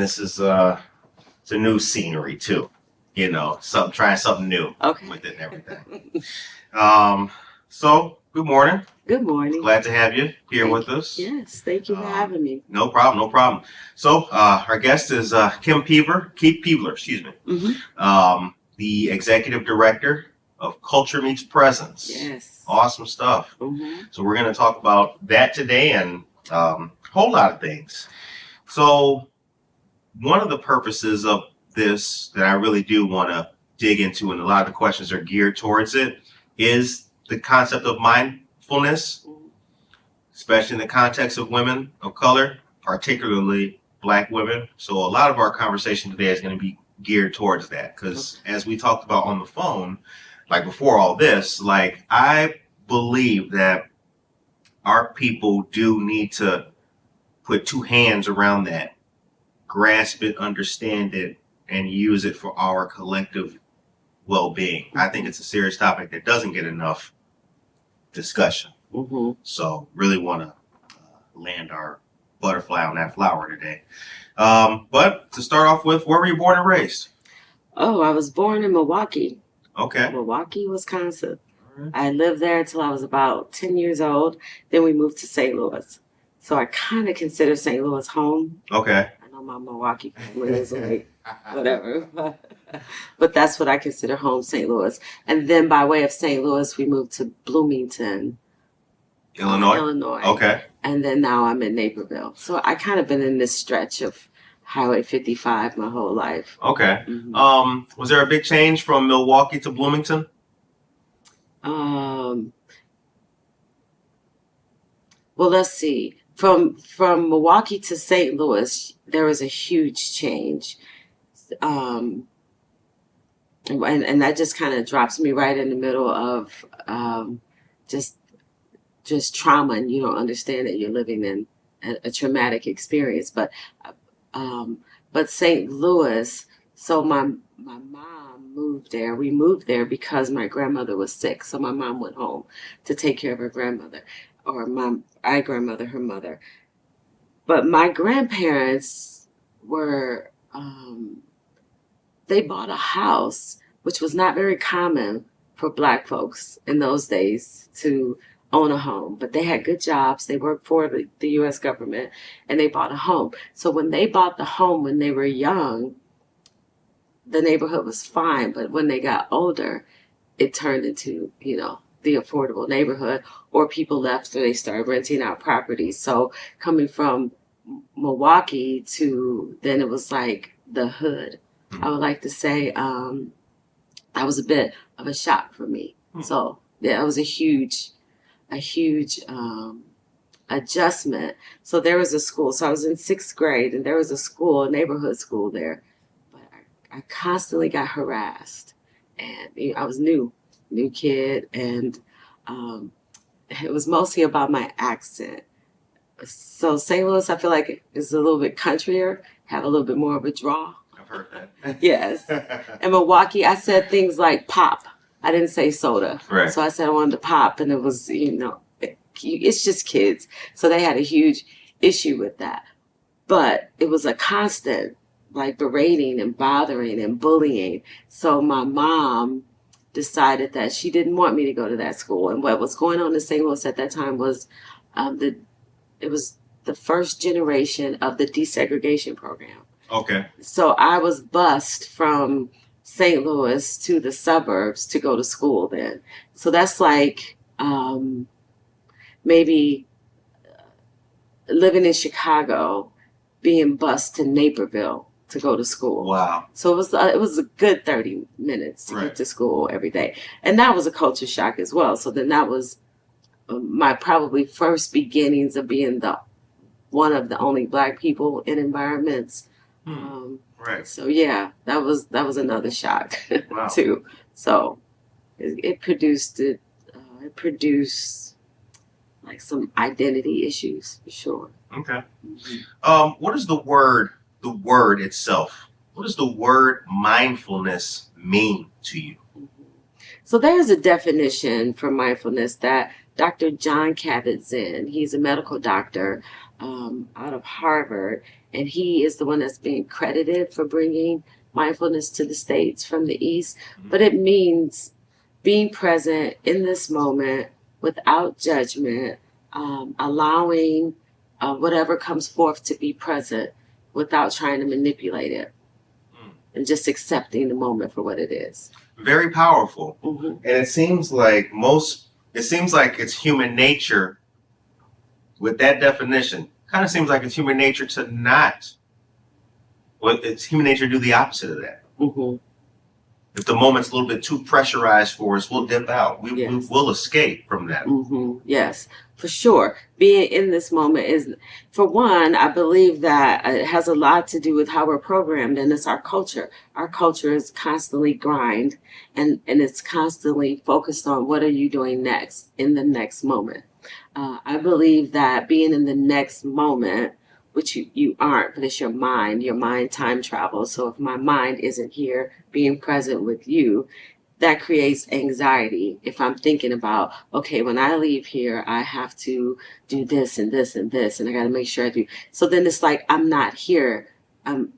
this is it's a new scenery too. You know, trying something new with it and everything. So good morning. Good morning. Glad to have you here with us. Yes, thank you for having me. No problem. So our guest is Kim Peavler, excuse me. The executive director of Culture Meets Presence. Yes. Awesome stuff. So we're going to talk about that today and a whole lot of things. So one of the purposes of this that I really do want to dig into, and a lot of the questions are geared towards it, is the concept of mindfulness, especially in the context of women of color, particularly Black women. So a lot of our conversation today is going to be geared towards that, because as we talked about on the phone, like before all this, like I believe that our people do need to put two hands around that, grasp it, understand it, and use it for our collective well-being. I think it's a serious topic that doesn't get enough discussion. So really want to land our butterfly on that flower today. But to start off with, where were you born and raised? Oh, I was born in Milwaukee. Okay. Milwaukee, Wisconsin. I lived there until I was about 10 years old. Then we moved to St. Louis. So I kind of consider St. Louis home. Okay. I know my Milwaukee family is like, whatever. But that's what I consider home, St. Louis. And then by way of St. Louis, we moved to Bloomington, Illinois. Okay. And then now I'm in Naperville. So I kind of been in this stretch of Highway 55 my whole life. Okay. Was there a big change from Milwaukee to Bloomington? Well, let's see. From Milwaukee to St. Louis, there was a huge change. And that just kind of drops me right in the middle of just trauma, and you don't understand that you're living in a traumatic experience. But St. Louis, so my mom moved there. We moved there because my grandmother was sick. So my mom went home to take care of her grandmother, or my grandmother, her mother. But my grandparents were, they bought a house, which was not very common for Black folks in those days to own a home, but they had good jobs. They worked for the U.S. government, and they bought a home. So when they bought the home when they were young, the neighborhood was fine. But when they got older, it turned into, the affordable neighborhood, or people left, so they started renting out properties. So coming from Milwaukee to then, it was like the hood. I would like to say that was a bit of a shock for me. So yeah, it was a huge adjustment. So there was a school. So I was in 6th grade, and there was a school, a neighborhood school there. But I constantly got harassed, and I was new kid, and it was mostly about my accent. So St. Louis, I feel like is a little bit countryer, have a little bit more of a draw. I've heard that. Yes. In Milwaukee, I said things like pop. I didn't say soda. Right. So I said I wanted to pop, and it was, it's just kids. So they had a huge issue with that. But it was a constant, like, berating and bothering and bullying. So my mom decided that she didn't want me to go to that school. And what was going on in St. Louis at that time was it was the first generation of the desegregation program. Okay. So I was bused from St. Louis to the suburbs to go to school then. So that's like maybe living in Chicago, being bused to Naperville to go to school. Wow. So it was a good 30 minutes to get to school every day. And that was a culture shock as well. So then that was my probably first beginnings of being one of the only Black people in environments. Right. So yeah, that was another shock. Wow. too. So it produced like some identity issues for sure. Okay. What is the word itself? What does the word mindfulness mean to you? So there's a definition for mindfulness that Dr. John Kabat-Zinn, he's a medical doctor out of Harvard, and he is the one that's being credited for bringing mindfulness to the States from the East. But it means being present in this moment without judgment, allowing whatever comes forth to be present without trying to manipulate it, and just accepting the moment for what it is. Very powerful. Mm-hmm. And it seems like it's human nature with that definition. Kind of seems like it's human nature to not, well, it's human nature to do the opposite of that. Mm-hmm. If the moment's a little bit too pressurized for us, we'll dip out. We will escape from that. Mm-hmm. Yes, for sure. Being in this moment is, for one, I believe that it has a lot to do with how we're programmed, and it's our culture. Our culture is constantly grind, and it's constantly focused on what are you doing next in the next moment. I believe that being in the next moment, which you aren't, but it's your mind time travels. So if my mind isn't here being present with you, that creates anxiety. If I'm thinking about, okay, when I leave here, I have to do this and this and this, and I got to make sure I do. So then it's like, I'm not here.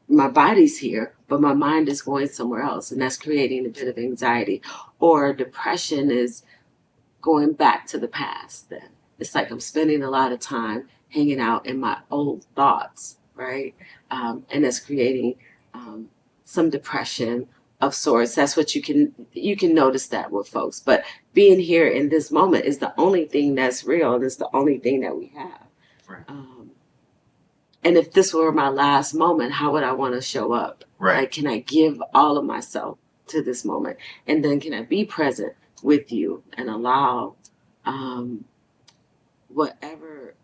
My body's here, but my mind is going somewhere else. And that's creating a bit of anxiety. Or depression is going back to the past then. It's like I'm spending a lot of time hanging out in my old thoughts, right? And it's creating some depression of sorts. That's what you can notice that with folks. But being here in this moment is the only thing that's real, and it's the only thing that we have. Right. And if this were my last moment, how would I want to show up? Right. Like, can I give all of myself to this moment? And then can I be present with you and allow whatever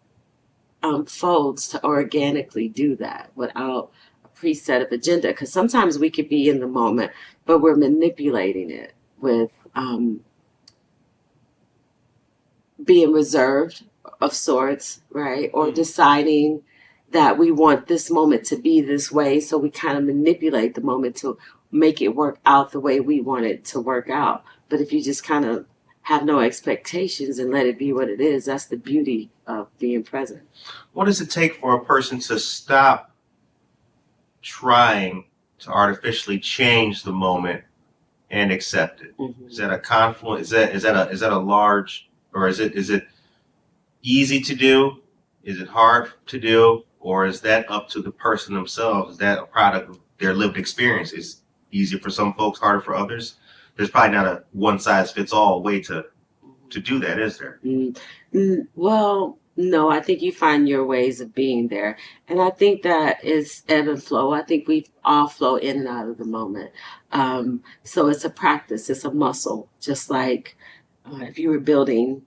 unfolds to organically do that without a preset of agenda? Because sometimes we could be in the moment, but we're manipulating it with being reserved of sorts, right? Or deciding that we want this moment to be this way, so we kind of manipulate the moment to make it work out the way we want it to work out. But if you just kind of have no expectations and let it be what it is, that's the beauty of being present. What does it take for a person to stop trying to artificially change the moment and accept it? Mm-hmm. Is that a confluence? Is that a large, or is it easy to do? Is it hard to do? Or is that up to the person themselves? Is that a product of their lived experience? Is easier for some folks, harder for others? There's probably not a one-size-fits-all way to do that, is there? Well, no, I think you find your ways of being there. And I think that is ebb and flow. I think we all flow in and out of the moment. So it's a practice. It's a muscle. Just like if you were building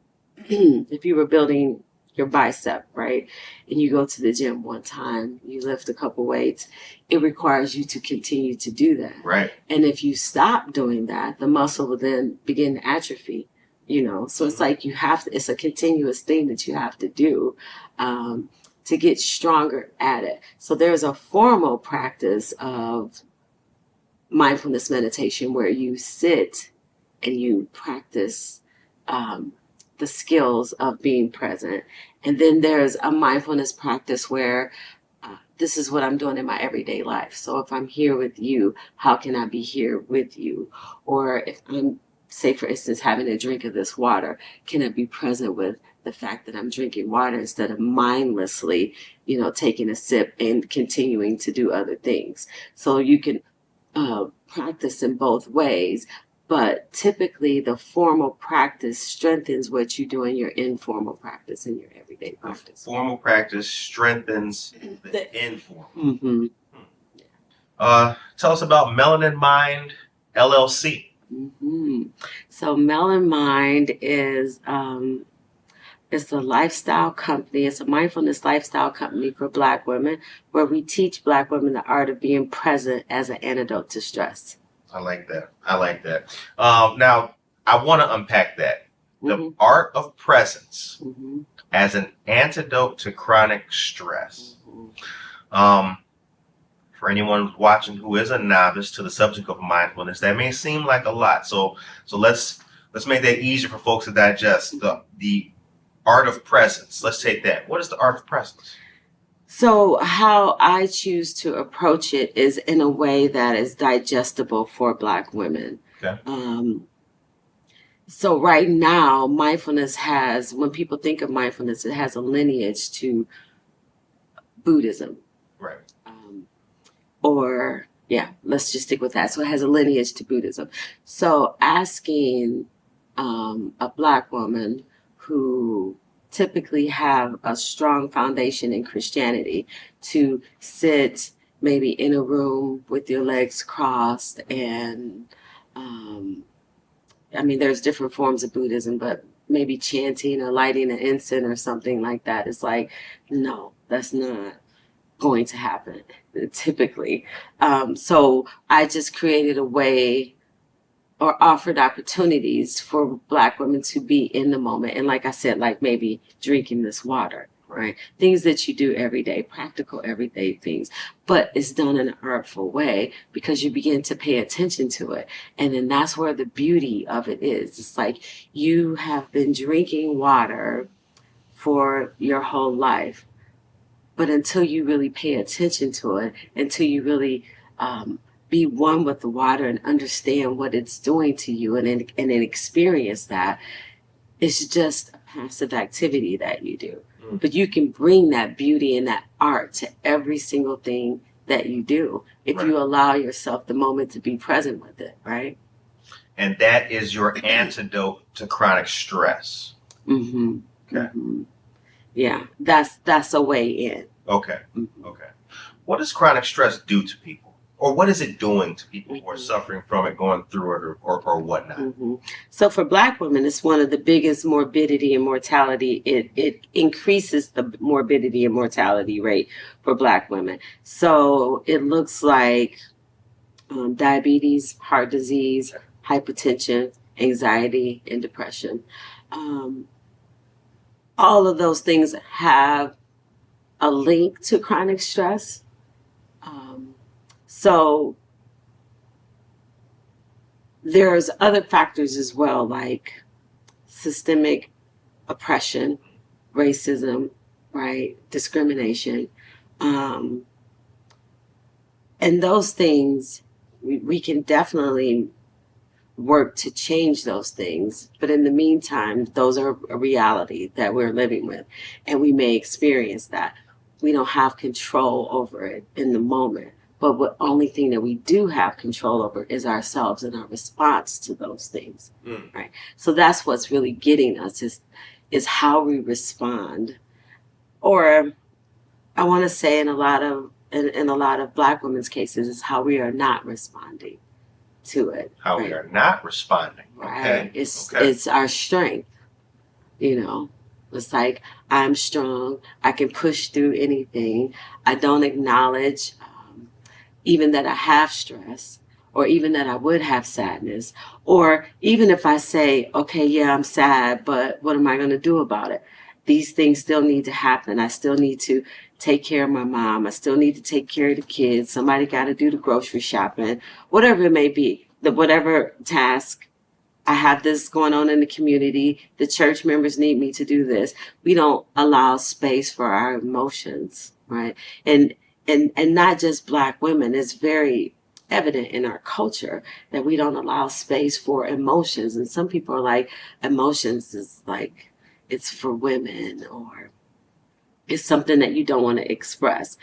your bicep, right? And you go to the gym one time, you lift a couple weights, it requires you to continue to do that. Right. And if you stop doing that, the muscle will then begin to atrophy, So it's like it's a continuous thing that you have to do to get stronger at it. So there's a formal practice of mindfulness meditation where you sit and you practice the skills of being present. And then there's a mindfulness practice where this is what I'm doing in my everyday life. So if I'm here with you, how can I be here with you? Or if I'm, say, for instance, having a drink of this water, can I be present with the fact that I'm drinking water instead of mindlessly, taking a sip and continuing to do other things? So you can practice in both ways. But typically, the formal practice strengthens what you do in your informal practice, in your everyday practice. The formal practice strengthens the informal. Mm-hmm. Tell us about Melanin Mind LLC. Mm-hmm. So Melanin Mind is it's a lifestyle company. It's a mindfulness lifestyle company for Black women, where we teach Black women the art of being present as an antidote to stress. I like that. Now, I want to unpack that. The art of presence as an antidote to chronic stress. For anyone watching who is a novice to the subject of mindfulness, that may seem like a lot. So let's make that easier for folks to digest. The art of presence. Let's take that. What is the art of presence? So how I choose to approach it is in a way that is digestible for Black women. Okay. So right now, mindfulness has, when people think of mindfulness, it has a lineage to Buddhism. Right. Or, yeah, let's just stick with that. So it has a lineage to Buddhism. So asking a Black woman who typically have a strong foundation in Christianity to sit maybe in a room with your legs crossed and I mean, there's different forms of Buddhism, but maybe chanting or lighting an incense or something like that is like, no, that's not going to happen typically. So I just created a way or offered opportunities for Black women to be in the moment. And like I said, like maybe drinking this water, right? Things that you do every day, practical everyday things, but it's done in an artful way because you begin to pay attention to it. And then that's where the beauty of it is. It's like you have been drinking water for your whole life, but until you really pay attention to it, until you really be one with the water and understand what it's doing to you and then experience that, it's just a passive activity that you do. But you can bring that beauty and that art to every single thing that you do if you allow yourself the moment to be present with it, right? And that is your antidote to chronic stress. Mm-hmm. Okay. Mm-hmm. Yeah, that's a way in. Okay. Okay. What does chronic stress do to people? Or what is it doing to people who are suffering from it, going through it, or whatnot? So for Black women, it's one of the biggest morbidity and mortality. It increases the morbidity and mortality rate for Black women. So it looks like diabetes, heart disease, hypertension, anxiety, and depression. All of those things have a link to chronic stress. So there's other factors as well, like systemic oppression, racism, right, discrimination, and those things we can definitely work to change those things. But in the meantime, those are a reality that we're living with, and we may experience that. We don't have control over it in the moment. But the only thing that we do have control over is ourselves and our response to those things, right? So that's what's really getting us is how we respond. Or I want to say in a lot of Black women's cases is how we are not responding to it. How we are not responding. Right. It's our strength, you know. It's like I'm strong. I can push through anything. I don't acknowledge even that I have stress, or even that I would have sadness, or even if I say, okay, yeah, I'm sad, but what am I going to do about it? These things still need to happen. I still need to take care of my mom. I still need to take care of the kids. Somebody got to do the grocery shopping, whatever it may be, whatever task. I have this going on in the community. The church members need me to do this. We don't allow space for our emotions, right? And not just Black women. It's very evident in our culture that we don't allow space for emotions. And some people are like, emotions is like, it's for women, or it's something that you don't want to express.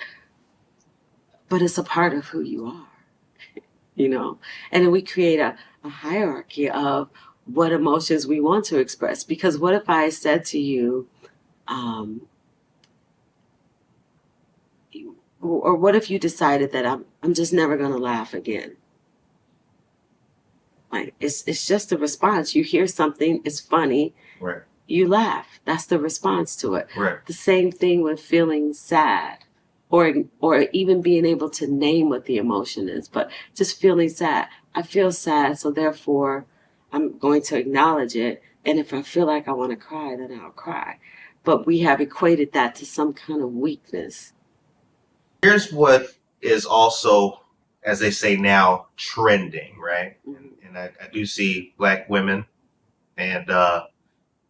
But it's a part of who you are, you know? And then we create a hierarchy of what emotions we want to express. Because what if I said to you, or what if you decided that I'm just never going to laugh again? Like it's just a response. You hear something, it's funny, Right. You laugh. That's the response to it. Right. The same thing with feeling sad, or even being able to name what the emotion is, but just feeling sad. I feel sad, so therefore I'm going to acknowledge it. And if I feel like I want to cry, then I'll cry. But we have equated that to some kind of weakness. Here's what is also, as they say now, trending, right? And I do see Black women and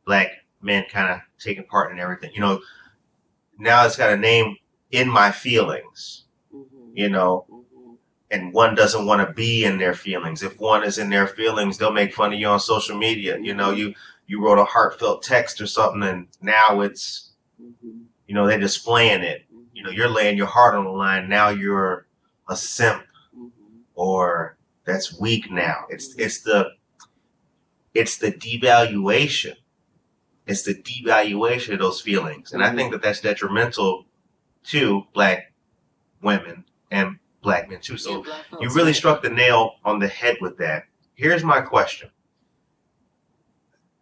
Black men kind of taking part in everything. You know, now it's got a name, in my feelings, you know, and one doesn't want to be in their feelings. If one is in their feelings, they'll make fun of you on social media. You know, you wrote a heartfelt text or something, and now it's, you know, they're displaying it. You know, you're laying your heart on the line. Now you're a simp, or that's weak now. It's the devaluation. It's the devaluation of those feelings. And I think that that's detrimental to Black women and Black men too. So you really struck the nail on the head with that. Here's my question.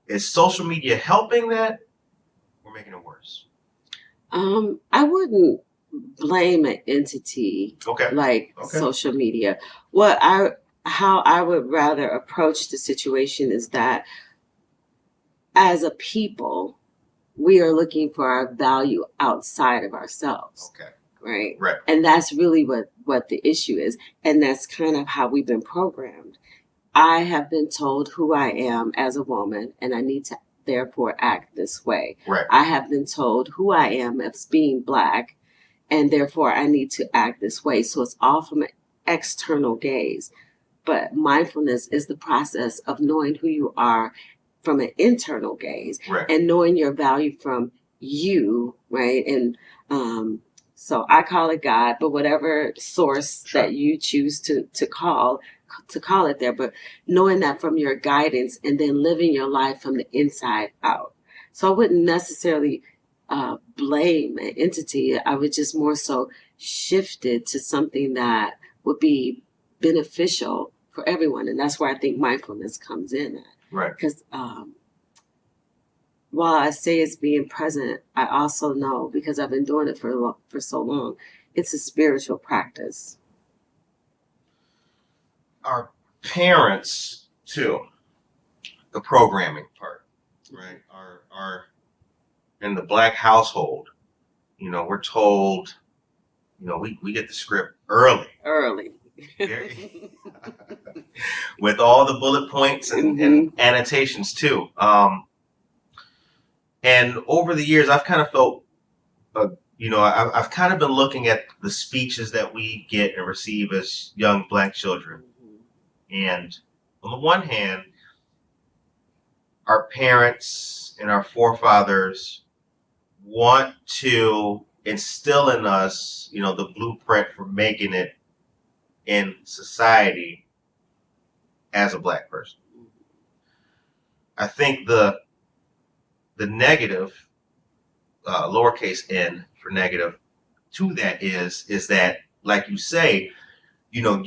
Is social media helping that or making it worse? I wouldn't blame an entity like social media. How I would rather approach the situation is that as a people, we are looking for our value outside of ourselves. Right. And that's really what the issue is. And that's kind of how we've been programmed. I have been told who I am as a woman, and I need to therefore act this way. I have been told who I am as being Black, and therefore I need to act this way. So it's all from an external gaze. But mindfulness is the process of knowing who you are from an internal gaze and knowing your value from you, right? And so I call it God, but whatever source that you choose to call it there, but knowing that from your guidance and then living your life from the inside out. So I wouldn't necessarily blame an entity. I would just more so shift it to something that would be beneficial for everyone. And that's where I think mindfulness comes in at. Because while I say it's being present, I also know, because I've been doing it for so long, it's a spiritual practice. Our parents too, the programming part, right? Our in the Black household, you know, we're told, you know, we get the script early. With all the bullet points and annotations too. And over the years, I've kind of felt, you know, I've kind of been looking at the speeches that we get and receive as young Black children. And on the one hand, our parents and our forefathers want to instill in us, you know, the blueprint for making it in society as a Black person. I think the negative, lowercase n for negative, to that is that, like you say, you know,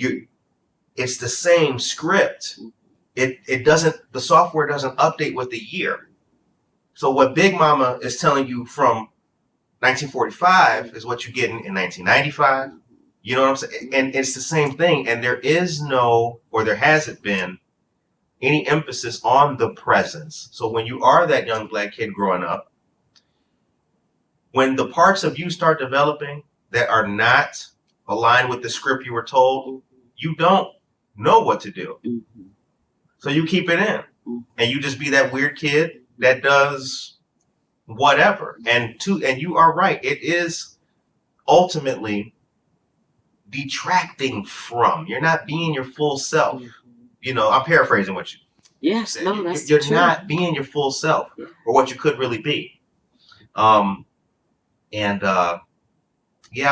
it's the same script. It doesn't, the software doesn't update with the year. So what Big Mama is telling you from 1945 is what you get in 1995. You know what I'm saying? And it's the same thing. And there is no, or there hasn't been, any emphasis on the presence. So when you are that young Black kid growing up, when the parts of you start developing that are not aligned with the script you were told, you don't know what to do. So you keep it in, and you just be that weird kid that does whatever. And you are right. It is ultimately detracting from. You're not being your full self. You know, I'm paraphrasing what you said. No, that's you're true. not being your full self or what you could really be. Yeah, I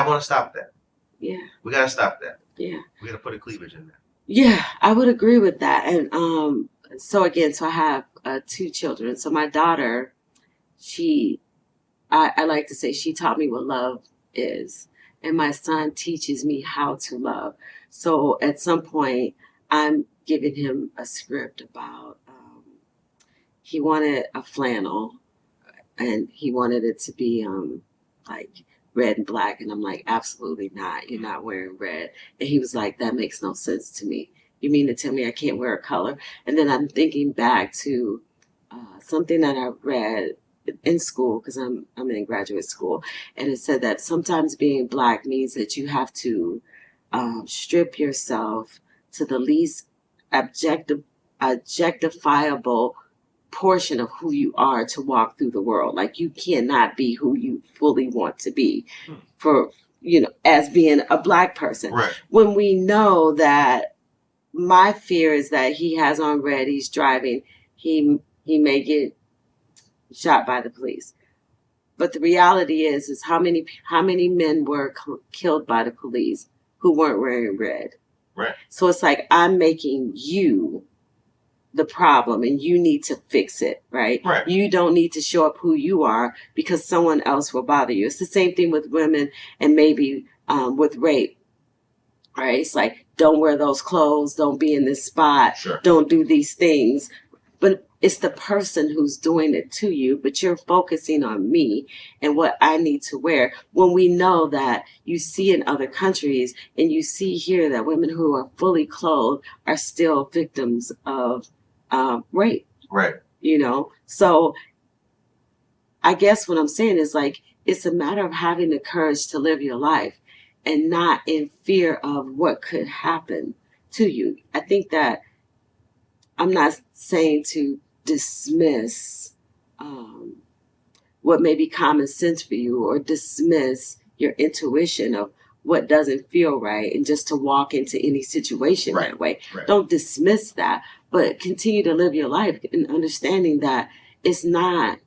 want to stop that. Yeah. We got to stop that. Yeah. We got to put a cleavage in there. Yeah, I would agree with that. And so I have 2 children. So my daughter, I like to say she taught me what love is. And my son teaches me how to love. So at some point, I'm giving him a script about, he wanted a flannel and he wanted it to be like red and black. And I'm like, absolutely not. You're not wearing red. And he was like, that makes no sense to me. You mean to tell me I can't wear a color? And then I'm thinking back to something that I read in school, because I'm in graduate school, and it said that sometimes being Black means that you have to strip yourself to the least objectifiable portion of who you are to walk through the world. Like you cannot be who you fully want to be for, as being a Black person. Right. When we know that my fear is that he has on red, he's driving, he may get shot by the police. But the reality is how many men were killed by the police who weren't wearing red? Right. So it's like I'm making you the problem and you need to fix it, right? Right. You don't need to show up who you are because someone else will bother you. It's the same thing with women and maybe with rape, right? It's like, don't wear those clothes, don't be in this spot, Sure. don't do these things. But it's the person who's doing it to you, but you're focusing on me and what I need to wear. When we know that you see in other countries and you see here that women who are fully clothed are still victims of rape. Right. So I guess what I'm saying is like, it's a matter of having the courage to live your life and not in fear of what could happen to you. I think that I'm not saying to dismiss what may be common sense for you or dismiss your intuition of what doesn't feel right and just to walk into any situation that way. Right. Don't dismiss that, but continue to live your life in understanding that it's not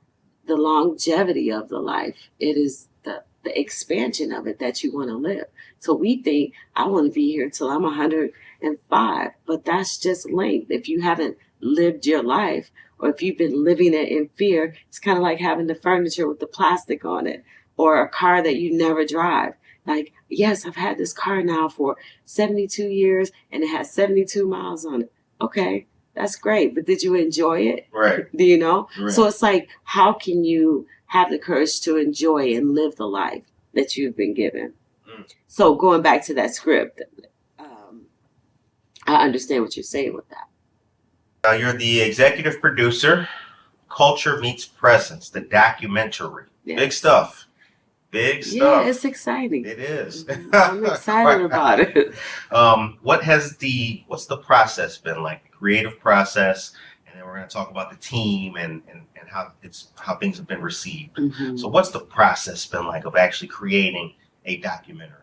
the longevity of the life. It is the expansion of it that you want to live. So we think I want to be here till I'm 105, but that's just length. If you haven't lived your life or if you've been living it in fear, it's kind of like having the furniture with the plastic on it or a car that you never drive. Like, yes, I've had this car now for 72 years and it has 72 miles on it. Okay, that's great. But did you enjoy it? Right. Do you know? Right. So it's like, how can you have the courage to enjoy and live the life that you've been given? So going back to that script, I understand what you're saying with that. Now you're the executive producer, Culture Meets Presence, the documentary. Yes. Big stuff. Big stuff. Yeah, it's exciting. It is. I'm excited about it. What's the process been like? The creative process, and then we're going to talk about the team and how things have been received. Mm-hmm. So what's the process been like of actually creating a documentary?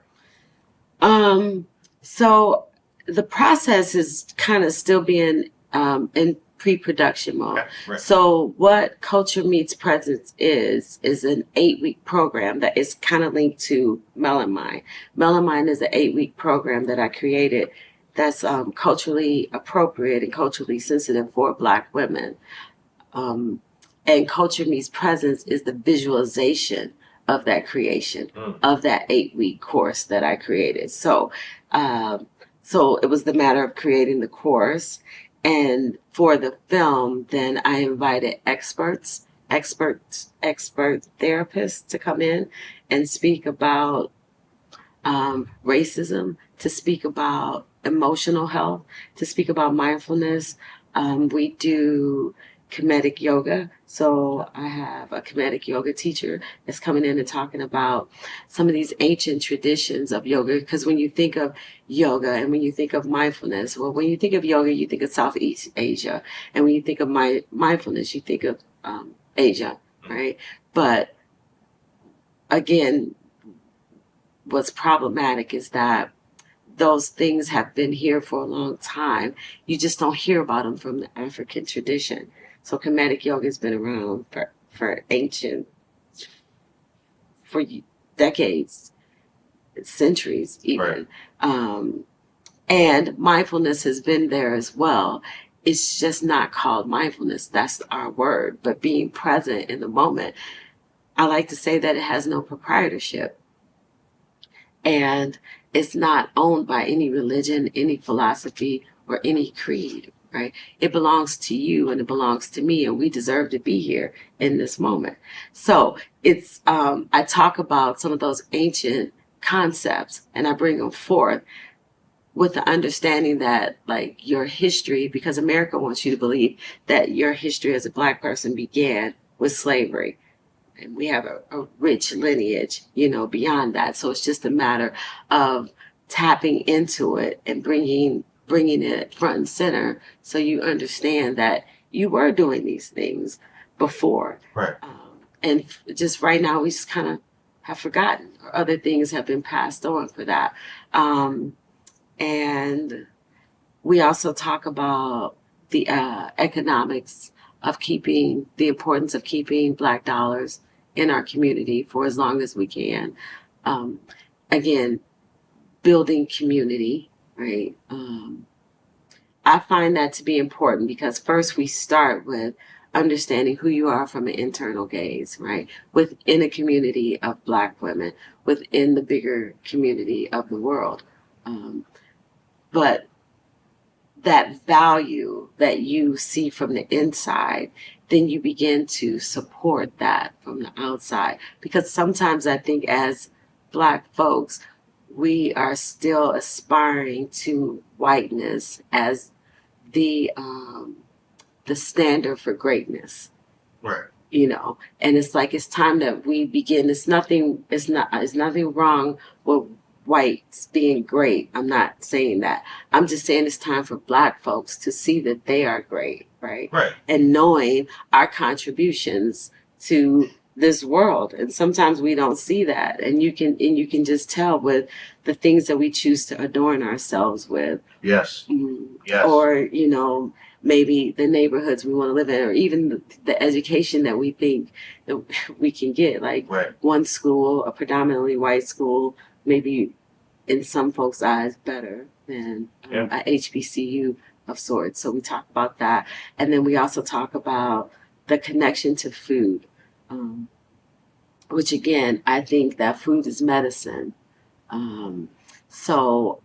So the process is kind of still being in pre-production mode. Okay, right. So what Culture Meets Presence is an 8-week program that is kind of linked to Melon Mind is an 8-week program that I created that's culturally appropriate and culturally sensitive for Black women. And Culture Meets Presence is the visualization of that creation, of that 8-week course that I created. So it was the matter of creating the course. And for the film, then I invited expert therapists to come in and speak about racism, to speak about emotional health, to speak about mindfulness. We do comedic yoga. So I have a comedic yoga teacher that's coming in and talking about some of these ancient traditions of yoga. Because when you think of yoga and when you think of mindfulness, well, when you think of yoga, you think of Southeast Asia. And when you think of mindfulness, you think of Asia, right? But again, what's problematic is that those things have been here for a long time. You just don't hear about them from the African tradition. So comedic yoga has been around for decades, centuries even. Right. And mindfulness has been there as well. It's just not called mindfulness. That's our word. But being present in the moment, I like to say that it has no proprietorship. And it's not owned by any religion, any philosophy, or any creed, right? It belongs to you and it belongs to me, and we deserve to be here in this moment. So it's, I talk about some of those ancient concepts and I bring them forth with the understanding that, like, your history, because America wants you to believe that your history as a Black person began with slavery. And we have a rich lineage, beyond that. So it's just a matter of tapping into it and bringing it front and center so you understand that you were doing these things before. Right. And just right now, we just kind of have forgotten, or other things have been passed on for that. And we also talk about the economics of the importance of keeping Black dollars in our community for as long as we can. Again, building community, right? I find that to be important because first we start with understanding who you are from an internal gaze, right? Within a community of Black women, within the bigger community of the world. But that value that you see from the inside, then you begin to support that from the outside. Because sometimes I think as Black folks, we are still aspiring to whiteness as the standard for greatness. Right. And it's like it's time that we begin. It's nothing wrong with whites being great. I'm not saying that. I'm just saying it's time for Black folks to see that they are great, right? Right. And knowing our contributions to this world. And sometimes we don't see that. And you can just tell with the things that we choose to adorn ourselves with. Yes. Yes. Or, maybe the neighborhoods we want to live in, or even the education that we think that we can get. Like one school, a predominantly white school, maybe in some folks' eyes better than a HBCU of sorts. So we talk about that. And then we also talk about the connection to food, which again, I think that food is medicine. So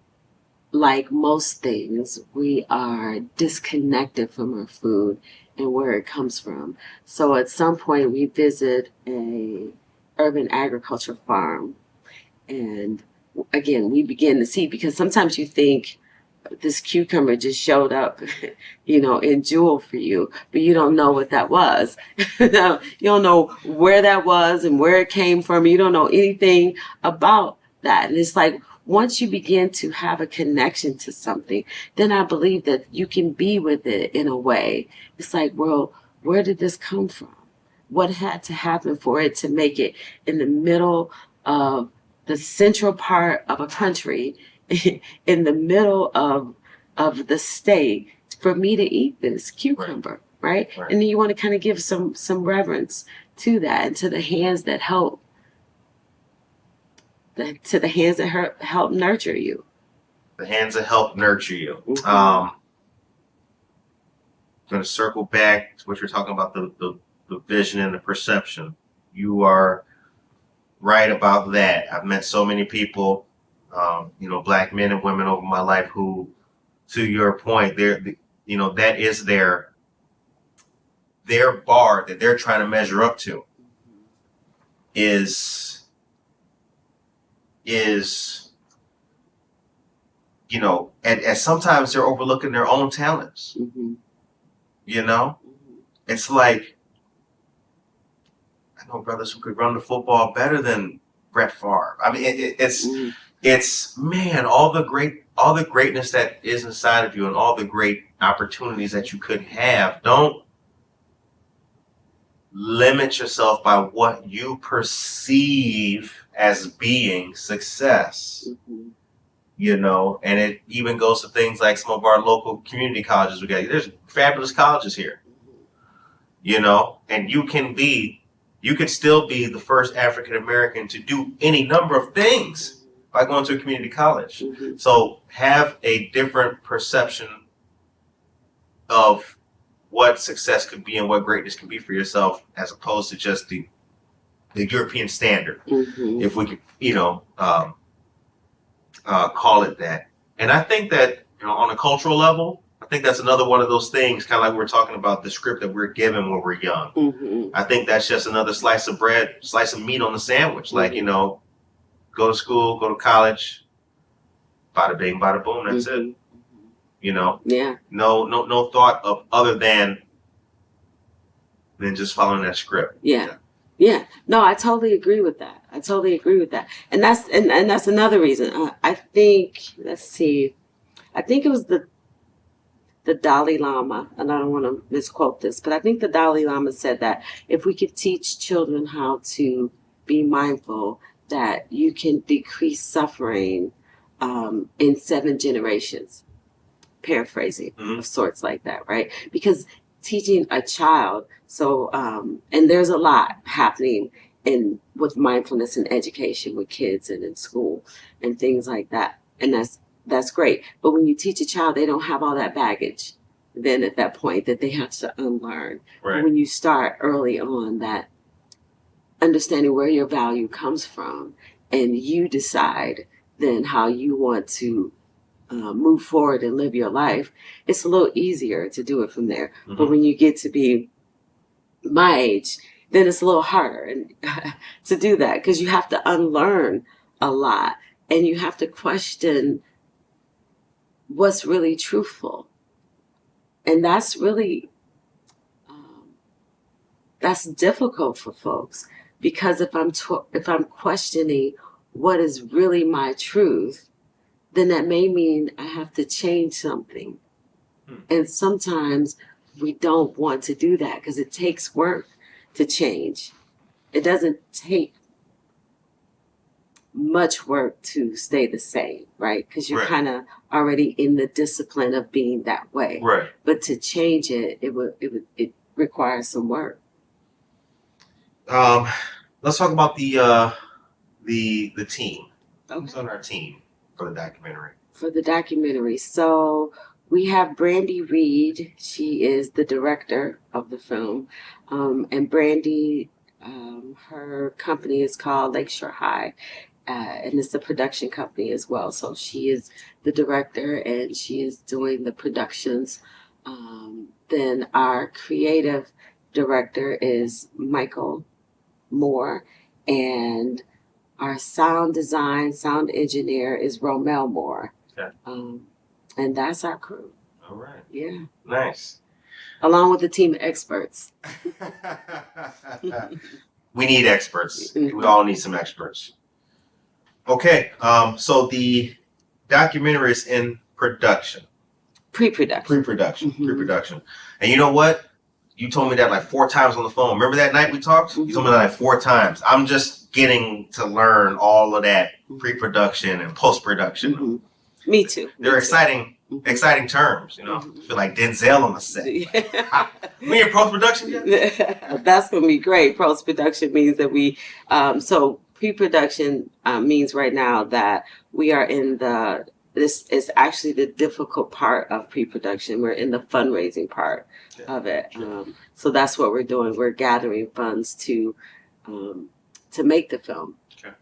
like most things, we are disconnected from our food and where it comes from. So at some point we visit a urban agriculture farm, and again, we begin to see, because sometimes you think this cucumber just showed up, in Jewel for you, but you don't know what that was. You don't know where that was and where it came from. You don't know anything about that. And it's like, once you begin to have a connection to something, then I believe that you can be with it in a way. It's like, well, where did this come from? What had to happen for it to make it in the middle of the central part of a country, in the middle of the state, for me to eat this cucumber, right? And then you want to kind of give some reverence to that, and to the hands that help. To the hands that help nurture you. The hands that help nurture you. Mm-hmm. I'm going to circle back to what you're talking about, the vision and the perception. You are right about that. I've met so many people, Black men and women over my life who, to your point, that is their bar that they're trying to measure up to is and sometimes they're overlooking their own talents. Mm-hmm. It's like, I know brothers who could run the football better than Brett Favre. I mean, it's man, all the greatness that is inside of you, and all the great opportunities that you could have. Don't limit yourself by what you perceive as being success. Mm-hmm. And it even goes to things like some of our local community colleges. There's fabulous colleges here, and you can still be the first African American to do any number of things by going to a community college. Mm-hmm. So have a different perception of what success could be and what greatness can be for yourself, as opposed to just the European standard. Mm-hmm. If we could, call it that. And I think that, on a cultural level, I think that's another one of those things, kind of like we were talking about the script that we're given when we're young. Mm-hmm. I think that's just another slice of bread, slice of meat on the sandwich. Mm-hmm. Like, go to school, go to college, bada bing, bada boom, that's mm-hmm. it. Yeah. No thought of other than just following that script. Yeah. Yeah. No, I totally agree with that. And that's another reason. I think, let's see. I think it was the Dalai Lama, and I don't want to misquote this, but I think the Dalai Lama said that if we could teach children how to be mindful, that you can decrease suffering in 7 generations. Paraphrasing of sorts like that, right? Because teaching a child, and there's a lot happening in with mindfulness and education with kids and in school and things like that, and that's great. But when you teach a child, they don't have all that baggage. Then at that point, that they have to unlearn. Right. But when you start early on, that understanding where your value comes from, and you decide then how you want to move forward and live your life, it's a little easier to do it from there. But when you get to be my age, then it's a little harder and to do that, because you have to unlearn a lot, and you have to question what's really truthful. And that's really that's difficult for folks, because if I'm questioning what is really my truth, then that may mean I have to change something. And sometimes we don't want to do that because it takes work to change. It doesn't take much work to stay the same, right? Because you're kind of already in the discipline of being that way. Right. But to change it, it requires some work. Let's talk about the team. Okay. Who's on our team for the documentary? For the documentary, so we have Brandy Reed. She is the director of the film, and Brandy, her company is called Lakeshore High, and it's a production company as well. So she is the director, and she is doing the productions. Then our creative director is Michael Moore, and our sound engineer is Romel Moore. Okay. And that's our crew. All right. Yeah. Nice. Along with the team of experts. We need experts. We all need some experts. Okay. So the documentary is in production. Pre-production. Pre-production. And you know what? You told me that like 4 times on the phone. Remember that night we talked? You told me that like 4 times. I'm just getting to learn all of that pre-production and post-production. Me too. They're exciting terms, you know. I feel like Denzel on the set. We in post-production yet? That's going to be great. Post-production means that so pre-production means right now that we are in this is actually the difficult part of pre-production. We're in the fundraising part of it. So that's what we're doing. We're gathering funds to make the film. Okay.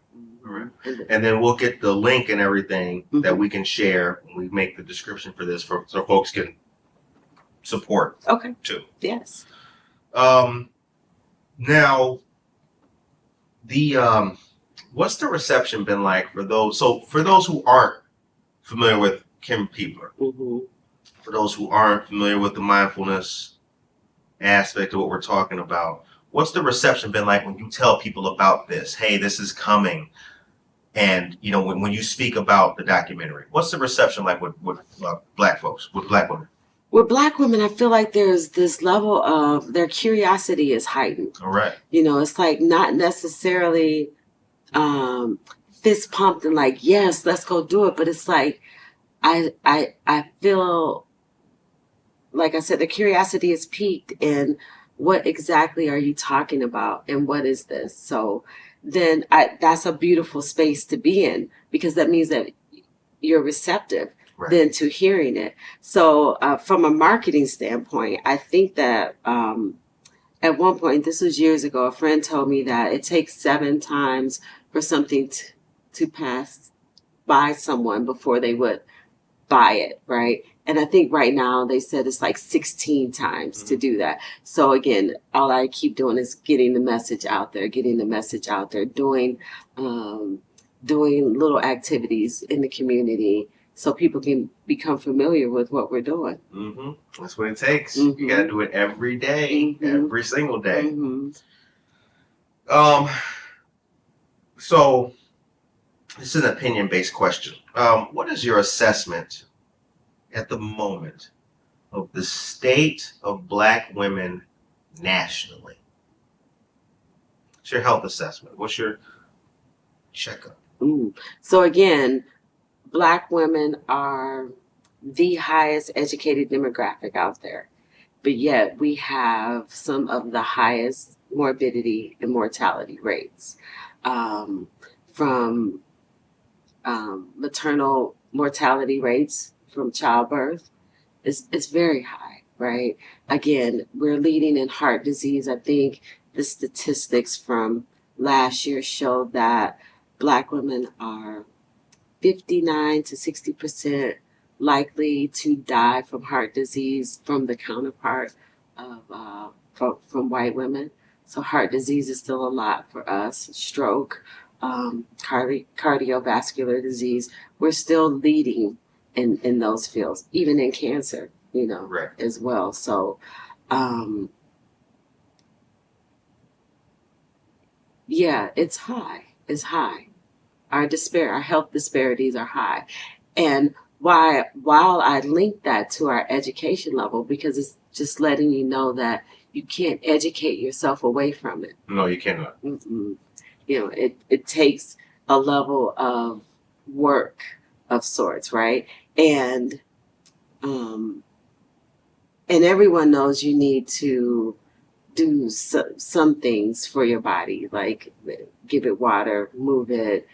All right. And then we'll get the link and everything that we can share when we make the description for this so folks can support. Okay. Too. Yes. Now what's the reception been like for those who aren't familiar with Kimberly Peavler, for those who aren't familiar with the mindfulness aspect of what we're talking about, what's the reception been like when you tell people about this? Hey, this is coming. And, you know, when you speak about the documentary, what's the reception like with Black folks, with Black women? With Black women, I feel like there's this level of their curiosity is heightened. All right. You know, it's like not necessarily fist pumped and like, yes, let's go do it. But it's like, I feel, like I said, the curiosity is piqued in what exactly are you talking about and what is this? So then that's a beautiful space to be in, because that means that you're receptive then to hearing it. So from a marketing standpoint, I think that at one point, this was years ago, a friend told me that it takes 7 times for something to pass by someone before they would buy it, right? And I think right now they said it's like 16 times to do that. So again, all I keep doing is getting the message out there, doing little activities in the community so people can become familiar with what we're doing. That's what it takes. You got to do it every day, every single day. So this is an opinion-based question. What is your assessment at the moment of the state of Black women nationally. What's your health assessment? What's your checkup? So again, Black women are the highest educated demographic out there, but yet we have some of the highest morbidity and mortality rates, from maternal mortality rates from childbirth. It's very high, right? Again, we're leading in heart disease. I think the statistics from last year showed that Black women are 59 to 60% likely to die from heart disease from the counterpart of from white women. So heart disease is still a lot for us. Stroke, cardiovascular disease. We're still leading in those fields, even in cancer, Right. as well. So, yeah, it's high. It's high. Our health disparities are high. And while I link that to our education level, because it's just letting you know that you can't educate yourself away from it. No, you cannot. It takes a level of work of sorts, right? And everyone knows you need to do some things for your body, like give it water, move it,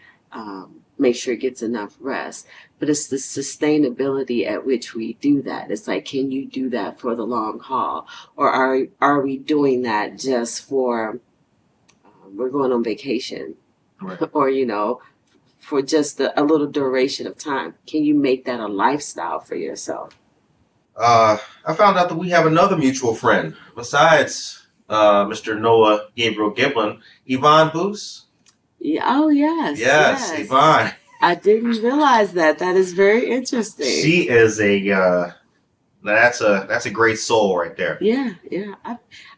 make sure it gets enough rest. But it's the sustainability at which we do that. It's like, can you do that for the long haul? Or are we doing that just for, we're going on vacation, Right. or, for just a little duration of time? Can you make that a lifestyle for yourself? I found out that we have another mutual friend besides Mr. Noah Gabriel Giblin, Yvonne Boos. Yeah, oh, yes. Yes, Yvonne. I didn't realize that. That is very interesting. She is that's a great soul right there. Yeah.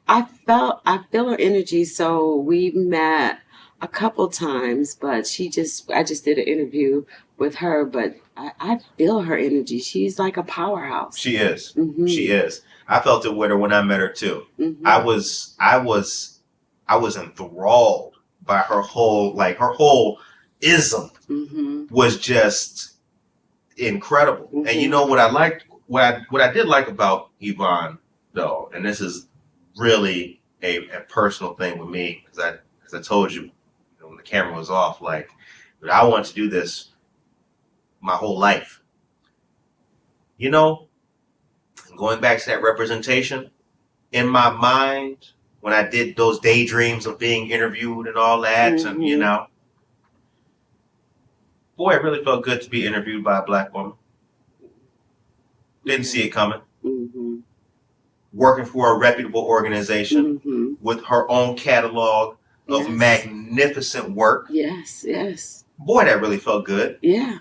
I feel her energy. So we met a couple times, but I just did an interview with her, but I feel her energy. She's like a powerhouse. She is. Mm-hmm. She is. I felt it with her when I met her too. Mm-hmm. I was enthralled by her whole ism was just incredible. Mm-hmm. And you know what I liked, what I did like about Yvonne though, and this is really a personal thing with me, because I told you, when the camera was off, like, but I want to do this my whole life. Going back to that representation, in my mind, when I did those daydreams of being interviewed and all that, Mm-hmm. and boy, it really felt good to be interviewed by a Black woman. Didn't see it coming. Mm-hmm. Working for a reputable organization Mm-hmm. with her own catalog of magnificent work. Yes. Boy, that really felt good. Yeah.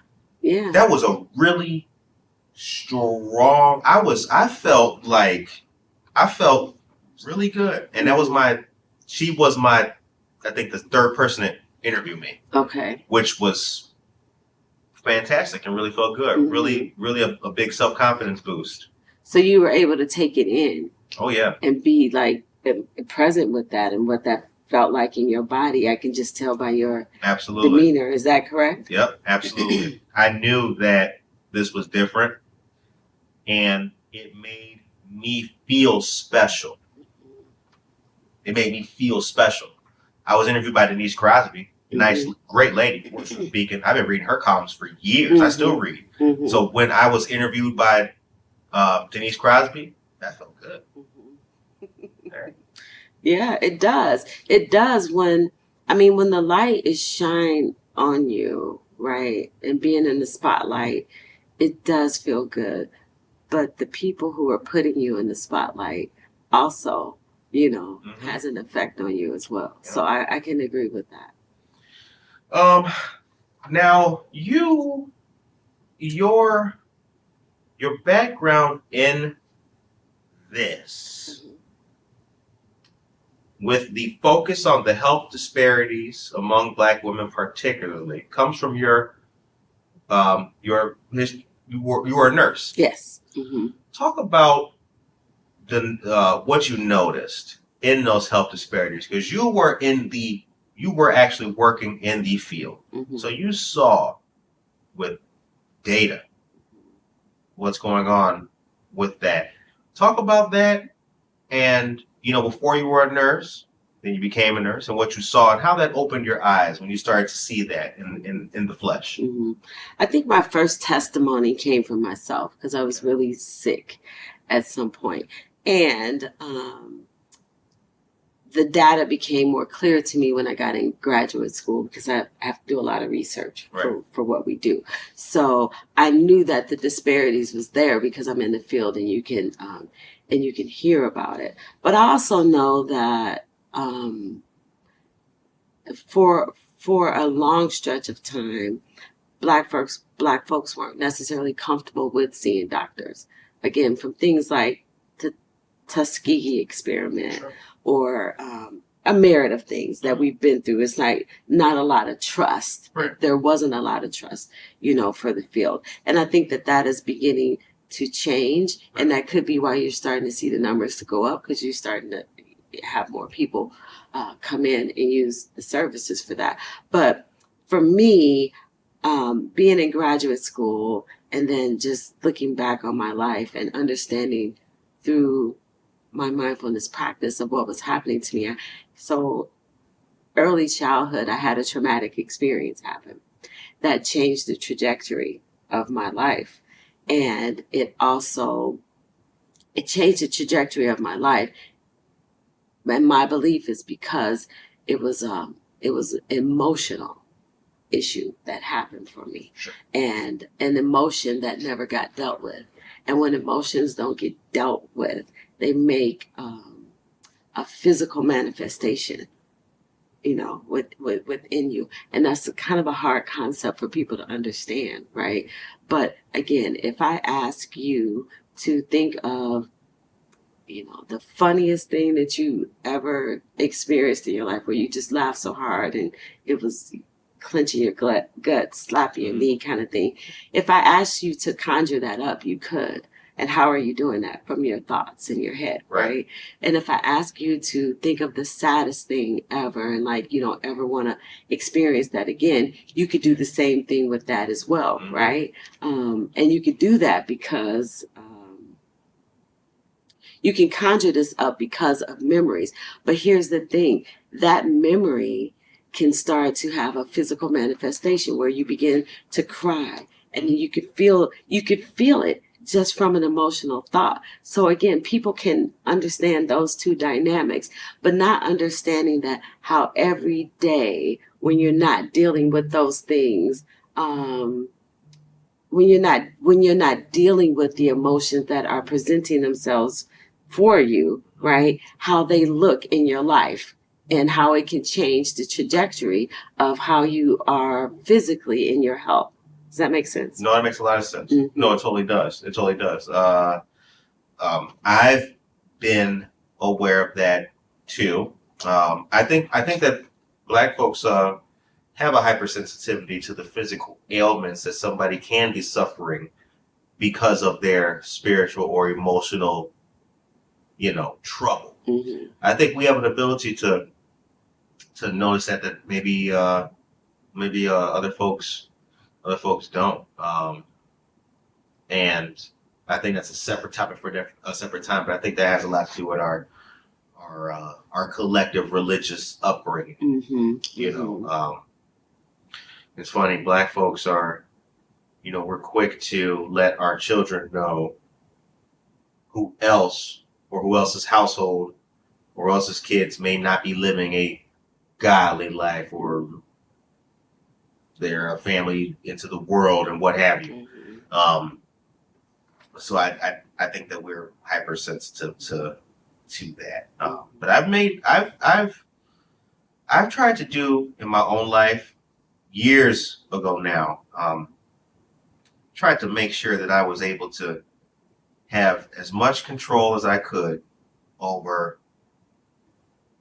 That was a really strong. I felt really good. And that was she was my, I think, the third person to interview me. Okay. Which was fantastic and really felt good. Mm-hmm. Really a big self-confidence boost. So you were able to take it in. Oh, yeah. And be like present with that and what that felt like in your body. I can just tell by your demeanor. Is that correct? Yep, absolutely. I knew that this was different, and it made me feel special. I was interviewed by Denise Crosby, nice, great lady. Speaking, I've been reading her columns for years. Mm-hmm. I still read. Mm-hmm. So when I was interviewed by Denise Crosby, that felt good. Mm-hmm. Yeah, it does. It does when the light is shined on you, right? And being in the spotlight, it does feel good. But the people who are putting you in the spotlight also, mm-hmm. has an effect on you as well. Yeah. So I can agree with that. Now your background in this, mm-hmm. with the focus on the health disparities among Black women particularly, comes from your you were a nurse. Yes. Talk about what you noticed in those health disparities, because you were actually working in the field, so you saw with data what's going on with that. Talk about that, and before you were a nurse, then you became a nurse, and what you saw and how that opened your eyes when you started to see that in the flesh. I think my first testimony came from myself because I was really sick at some point, and the data became more clear to me when I got in graduate school because I have to do a lot of research for what we do. So I knew that the disparities was there because I'm in the field and you can hear about it. But I also know that for a long stretch of time, Black folks weren't necessarily comfortable with seeing doctors. Again, from things like the Tuskegee experiment or a myriad of things that we've been through. It's like not a lot of trust. There wasn't a lot of trust, for the field. And I think that is beginning to change. And that could be why you're starting to see the numbers to go up, because you're starting to have more people come in and use the services for that. But for me, being in graduate school and then just looking back on my life and understanding through my mindfulness practice of what was happening to me. So early childhood, I had a traumatic experience happen that changed the trajectory of my life. And it changed the trajectory of my life. And my belief is because it was an emotional issue that happened for me, and an emotion that never got dealt with. And when emotions don't get dealt with, they make a physical manifestation, within you. And that's kind of a hard concept for people to understand, right? But again, if I ask you to think of, the funniest thing that you ever experienced in your life, where you just laughed so hard and it was clenching your gut, slapping your knee kind of thing. If I asked you to conjure that up, you could. And how are you doing that? From your thoughts in your head, right? And if I ask you to think of the saddest thing ever and like you don't ever want to experience that again, you could do the same thing with that as well, right? And you could do that because you can conjure this up because of memories. But here's the thing, that memory can start to have a physical manifestation where you begin to cry, and you could feel it just from an emotional thought. So again, people can understand those two dynamics, but not understanding that how every day when you're not dealing with those things, when you're not dealing with the emotions that are presenting themselves for you, right? How they look in your life and how it can change the trajectory of how you are physically in your health. Does that make sense? No, that makes a lot of sense. No, it totally does. It totally does. I've been aware of that too. I think that Black folks have a hypersensitivity to the physical ailments that somebody can be suffering because of their spiritual or emotional, trouble. I think we have an ability to notice that maybe other folks don't. And I think that's a separate topic for a separate time. But I think that has a lot to do with our collective religious upbringing. It's funny. Black folks are, we're quick to let our children know who else's household or else's kids may not be living a godly life, or their family into the world and what have you. So I think that we're hypersensitive to that. But I've tried to do in my own life years ago now. Tried to make sure that I was able to have as much control as I could over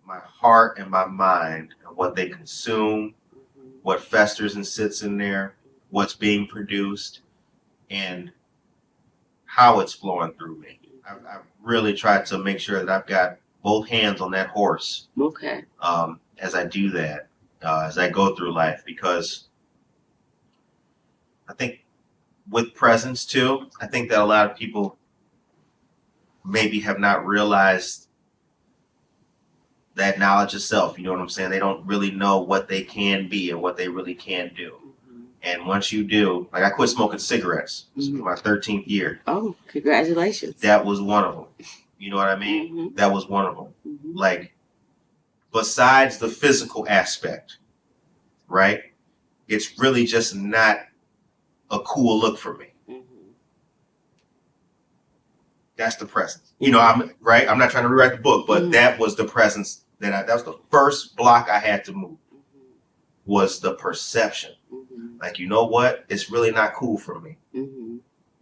my heart and my mind and what they consume, what festers and sits in there, what's being produced. and how it's flowing through me. I've really tried to make sure that I've got both hands on that horse Okay. as I do that, as I go through life, because I think with presence too, I think that a lot of people maybe have not realized that knowledge of self. You know what I'm saying? They don't really know what they can be and what they really can do. And once you do, like I quit smoking cigarettes. This was my 13th year. Oh, congratulations. That was one of them. You know what I mean? That was one of them. Like, besides the physical aspect, right? It's really just not a cool look for me. That's the presence. You know, I'm right. I'm not trying to rewrite the book, but that was the presence that was the first block I had to move. Was the perception. Like, you know what? It's really not cool for me.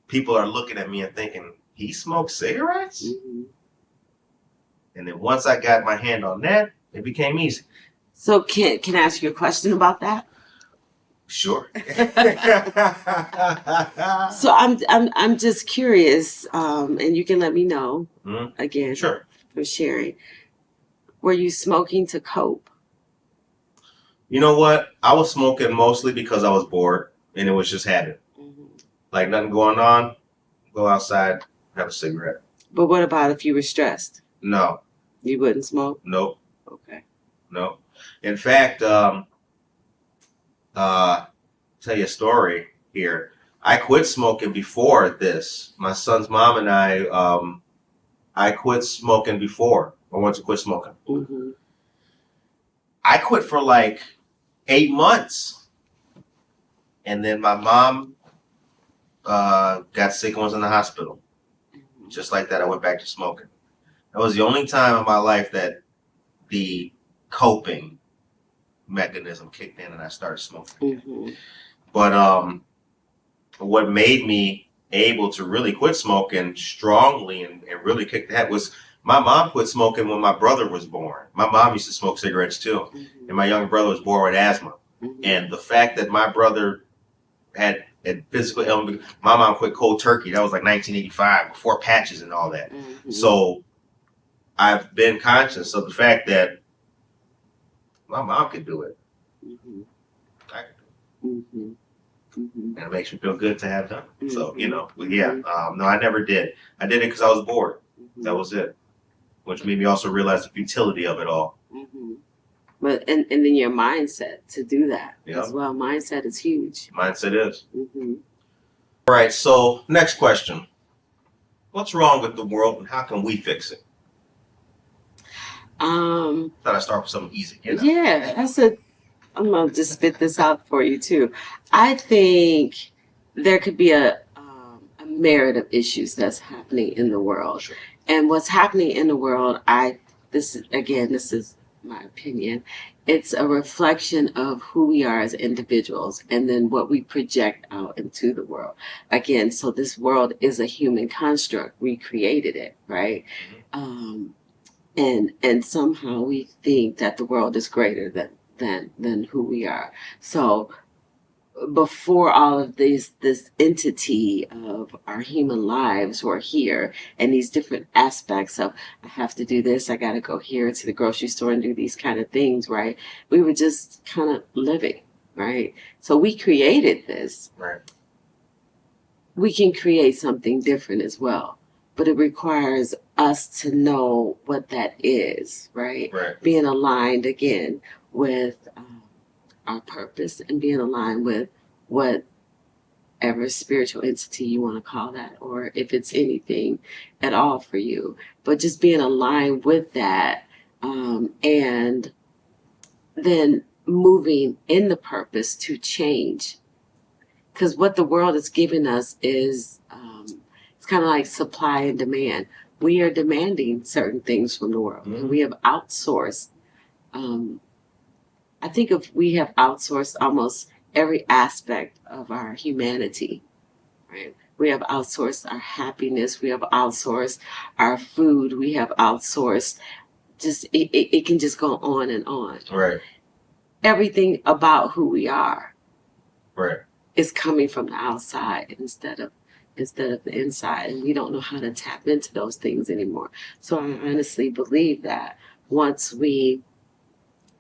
People are looking at me and thinking, he smokes cigarettes? And then once I got my hand on that, it became easy. So can I ask you a question about that? Sure. So I'm just curious, and you can let me know again. Sure. For sharing. Were you smoking to cope? You know what? I was smoking mostly because I was bored, and it was just habit. Like nothing going on, go outside, have a cigarette. But what about if you were stressed? No. You wouldn't smoke? Nope. Okay. No. In fact, tell you a story here. I quit smoking before this. My son's mom and I quit smoking before I went to quit smoking. I quit for like 8 months. And then my mom got sick and was in the hospital. Just like that, I went back to smoking. That was the only time in my life that the coping mechanism kicked in and I started smoking. But what made me able to really quit smoking strongly and really kick that was my mom quit smoking when my brother was born. My mom used to smoke cigarettes too. And my younger brother was born with asthma. And the fact that my brother had physical ailment, my mom quit cold turkey. That was like 1985, before patches and all that. So I've been conscious of the fact that my mom could do it. I could do it. And it makes me feel good to have done. So, you know, no, I never did. I did it because I was bored. That was it. Which made me also realize the futility of it all. But and then your mindset to do that as well. Mindset is huge. Mindset is. All right, so next question. What's wrong with the world and how can we fix it? Thought I'd start with something easy. You know? Yeah, I'm going to just spit this out for you too. I think there could be a merit of issues that's happening in the world. Sure. And what's happening in the world, this is my opinion. It's a reflection of who we are as individuals and then what we project out into the world. Again, so this world is a human construct. We created it, right? And somehow we think that the world is greater than who we are. So before all of this entity of our human lives were here, and these different aspects of I have to do this, I got to go here to the grocery store and do these kind of things, right? We were just kind of living, right? So we created this. Right. We can create something different as well, but it requires us to know what that is, right? Right. Being aligned again with our purpose and being aligned with whatever spiritual entity you want to call that, or if it's anything at all for you, but just being aligned with that, and then moving in the purpose to change. Because what the world is giving us is, it's kind of like supply and demand. We are demanding certain things from the world, and we have outsourced. I think we have outsourced almost every aspect of our humanity, right? We have outsourced our happiness. We have outsourced our food. We have outsourced just, it can just go on and on. Right. Everything about who we are. Right. is coming from the outside instead of the inside, and we don't know how to tap into those things anymore. So I honestly believe that once we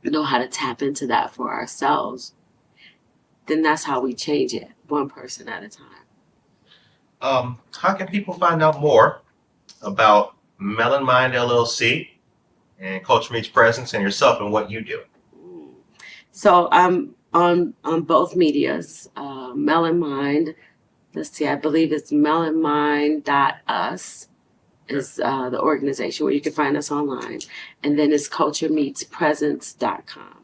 know how to tap into that for ourselves, then that's how we change it, one person at a time. How can people find out more about Melon Mind LLC and Culture Meets Presence and yourself and what you do? So I'm on both medias. Melon Mind. Let's see. I believe it's melonmind.us is the organization where you can find us online, and then it's culturemeetspresence.com.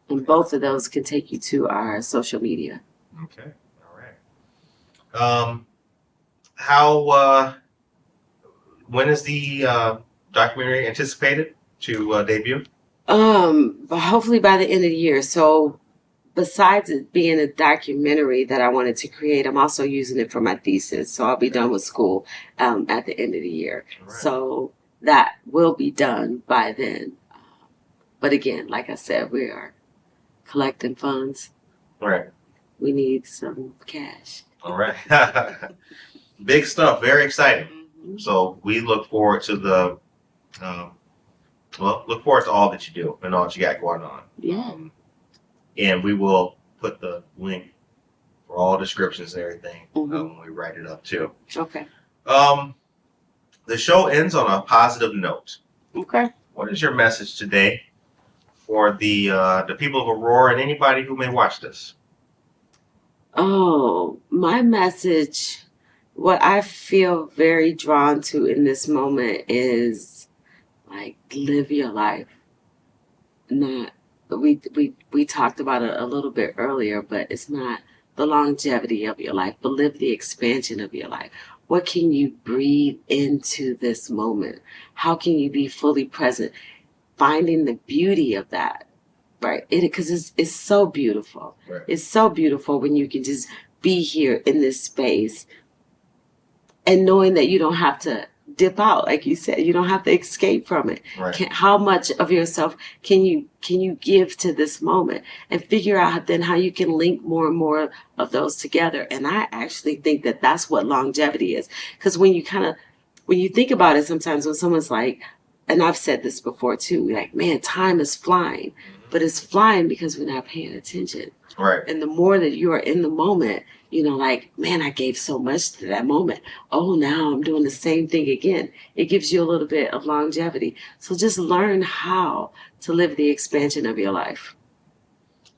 And both of those can take you to our social media. Okay. All right. How? When is the documentary anticipated to debut? But hopefully by the end of the year. So besides it being a documentary that I wanted to create, I'm also using it for my thesis. So I'll be done with school at the end of the year. Right. So that will be done by then. But again, like I said, we are collecting funds. Right. We need some cash. All right. Big stuff. Very exciting. Mm-hmm. So we look forward to the, look forward to all that you do and all that you got going on. Yeah. And we will put the link for all descriptions and everything Mm-hmm. when we write it up too. Okay. The show ends on a positive note. Okay. What is your message today for the people of Aurora and anybody who may watch this? Oh, my message, what I feel very drawn to in this moment is like live your life. Not we talked about it a little bit earlier, but it's not the longevity of your life, but live the expansion of your life. What can you breathe into this moment? How can you be fully present? Finding the beauty of that. Right, because it's so beautiful. Right. It's so beautiful when you can just be here in this space, and knowing that you don't have to dip out, like you said, you don't have to escape from it. Right. How much of yourself can you give to this moment, and figure out then how you can link more and more of those together. And I actually think that that's what longevity is, because when you think about it, sometimes when someone's like, and I've said this before too, like, man, time is flying. But it's flying because we're not paying attention. Right. And the more that you are in the moment, like, man, I gave so much to that moment. Oh, now I'm doing the same thing again. It gives you a little bit of longevity. So just learn how to live the expansion of your life.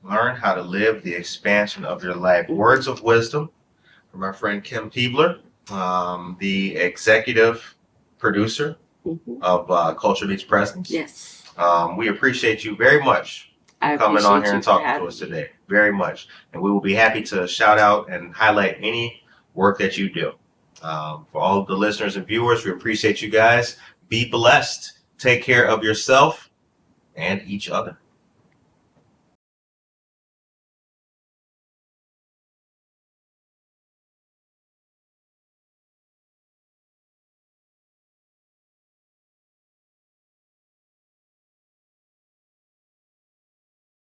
Learn how to live the expansion of your life. Mm-hmm. Words of wisdom from our friend Kim Peavler, the executive producer Mm-hmm. of Culture Meets Presence. Yes. We appreciate you very much coming on here and talking to us today. Very much. And we will be happy to shout out and highlight any work that you do. For all of the listeners and viewers, we appreciate you guys. Be blessed. Take care of yourself and each other.